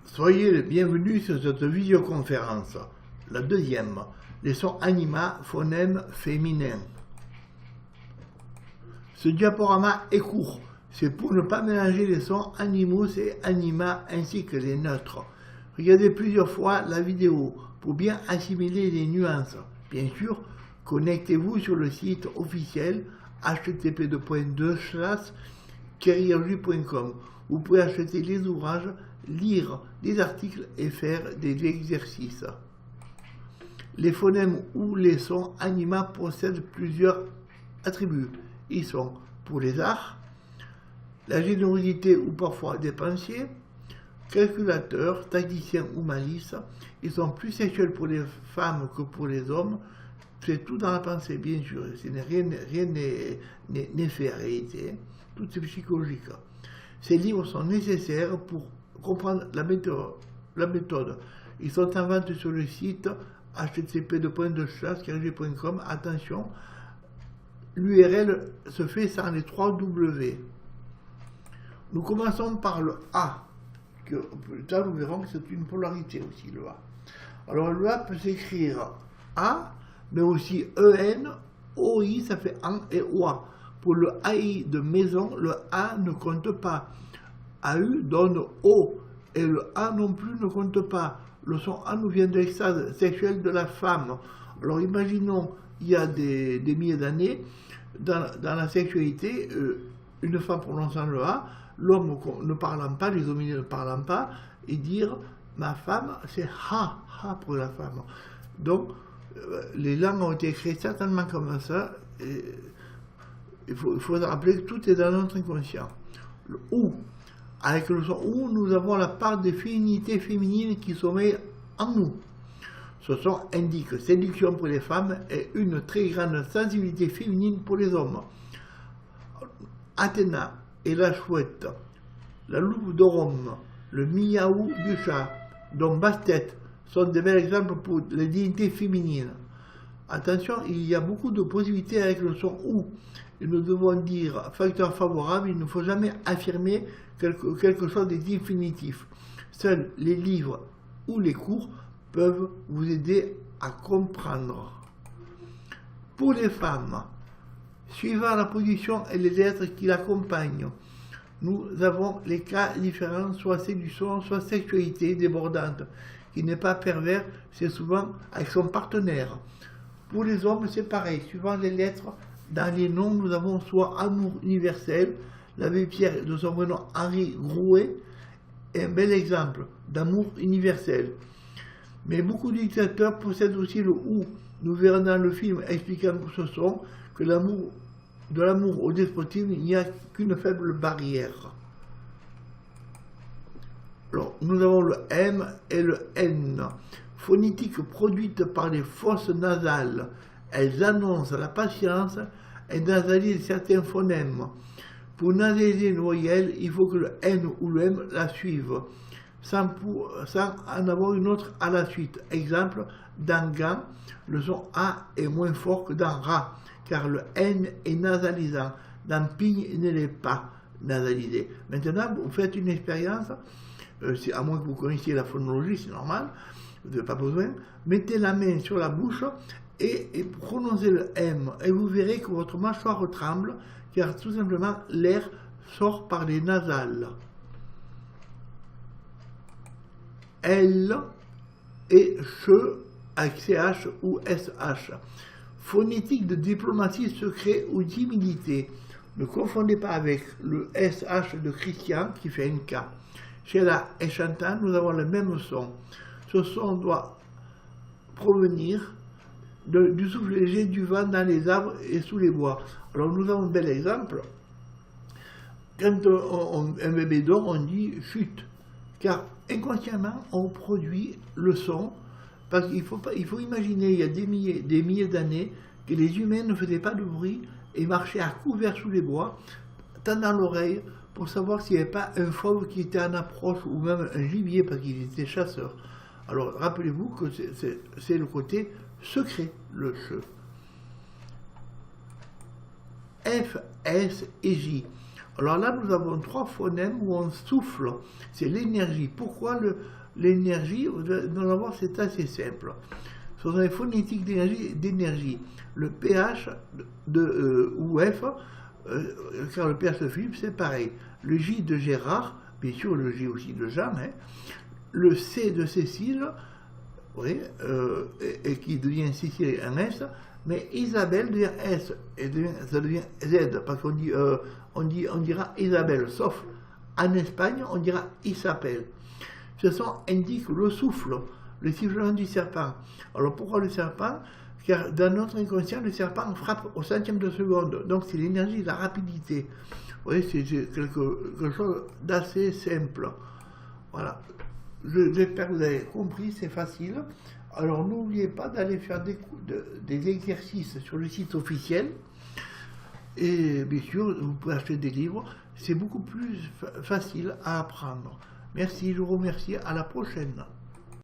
Soyez les bienvenus sur cette visioconférence. La deuxième, les sons anima, phonèmes féminins. Ce diaporama est court, c'est pour ne pas mélanger les sons animus et anima ainsi que les neutres. Regardez plusieurs fois la vidéo pour bien assimiler les nuances. Bien sûr, connectez-vous sur le site officiel http://carrièrejus.com. Vous pouvez acheter les ouvrages, lire des articles et faire des exercices. Les phonèmes ou les sons anima possèdent plusieurs attributs. Ils sont pour les arts, la générosité ou parfois dépensier, calculateur, tacticien ou malice. Ils sont plus sexuels pour les femmes que pour les hommes. C'est tout dans la pensée, bien sûr. Rien n'est fait en réalité. Tout est psychologique. Ces livres sont nécessaires pour comprendre la méthode. Ils sont en vente sur le site http://carrièrejus.com. Attention, l'URL se fait sans les 3 W. Nous commençons par le A. Que plus tard, nous verrons que c'est une polarité aussi, le A. Alors, le A peut s'écrire A, mais aussi EN, OI, ça fait AN et OA. Pour le AI de maison, le A ne compte pas. AU donne O, et le A non plus ne compte pas. Le son A nous vient de l'extase sexuelle de la femme. Alors, imaginons, il y a des milliers d'années, dans la sexualité, une femme prononçant le A, l'homme ne parlant pas, les hominines ne parlant pas, et dire ma femme, c'est ha, ha pour la femme. Donc, les langues ont été créées certainement comme ça. Et il faut se rappeler que tout est dans notre inconscient. Le OU. Avec le son OU, nous avons la part des féminités féminines qui sommeillent en nous. Ce son indique séduction pour les femmes et une très grande sensibilité féminine pour les hommes. Athéna et la chouette, la louve de Rome, le miaou du chat, dont Bastet sont des bels exemples pour les dignités féminines. Attention, il y a beaucoup de possibilités avec le son OU. Et nous devons dire facteur favorable, il ne faut jamais affirmer quelque chose de définitif. Seuls les livres ou les cours peuvent vous aider à comprendre. Pour les femmes, suivant la position et les lettres qui l'accompagnent, nous avons les cas différents, soit séduction, soit sexualité débordante, qui n'est pas pervers, c'est souvent avec son partenaire. Pour les hommes, c'est pareil, suivant les lettres, dans les noms, nous avons soit amour universel, l'abbé Pierre de son vrai nom Henri Grouet, est un bel exemple d'amour universel. Mais beaucoup de dictateurs possèdent aussi le OU. Nous verrons dans le film expliquant ce son que de l'amour au despotisme, il n'y a qu'une faible barrière. Alors, nous avons le M et le N. Phonétiques produites par les fosses nasales. Elles annoncent la patience et nasalisent certains phonèmes. Pour nasaliser une voyelle, il faut que le N ou le M la suivent, sans en avoir une autre à la suite. Exemple, dans gant, le son A est moins fort que dans rat, car le N est nasalisant. Dans pigne, il ne l'est pas nasalisé. Maintenant, vous faites une expérience, à moins que vous connaissiez la phonologie, c'est normal, vous n'avez pas besoin. Mettez la main sur la bouche et prononcez le M, et vous verrez que votre mâchoire tremble, car tout simplement l'air sort par les nasales. L et che avec CH ou SH. Phonétique de diplomatie secret ou timidité. Ne confondez pas avec le SH de Christian qui fait un K. Chez la et Chantal, nous avons le même son. Ce son doit provenir du souffle léger du vent dans les arbres et sous les bois. Alors nous avons un bel exemple. Quand un bébé dort, on dit chute, car inconsciemment on produit le son, parce qu'il faut imaginer, il y a des milliers d'années, que les humains ne faisaient pas de bruit et marchaient à couvert sous les bois, tendant l'oreille pour savoir s'il n'y avait pas un fauve qui était en approche, ou même un gibier, parce qu'ils étaient chasseurs. Alors rappelez-vous que c'est le côté secret, le che. F, S et J. Alors là, nous avons 3 phonèmes où on souffle. C'est l'énergie. Pourquoi l'énergie? Nous allons voir, c'est assez simple. Ce sont les phonétiques d'énergie. Le pH ou F, car le pH de Philippe, c'est pareil. Le J de Gérard, bien sûr le J aussi de Jean, hein. Le C de Cécile, oui, et qui devient Cécile un S, mais Isabelle devient S, et ça devient Z, parce qu'on dit, on dira Isabelle, sauf en Espagne, on dira Isabelle. Ce son indique le souffle, le sifflement du serpent. Alors pourquoi le serpent? Car dans notre inconscient, le serpent frappe au centième de seconde, donc c'est l'énergie, la rapidité. Vous voyez, c'est quelque chose d'assez simple. Voilà. J'espère que vous avez compris, c'est facile. Alors n'oubliez pas d'aller faire des exercices sur le site officiel. Et bien sûr, vous pouvez acheter des livres. C'est beaucoup plus facile à apprendre. Merci, je vous remercie. À la prochaine.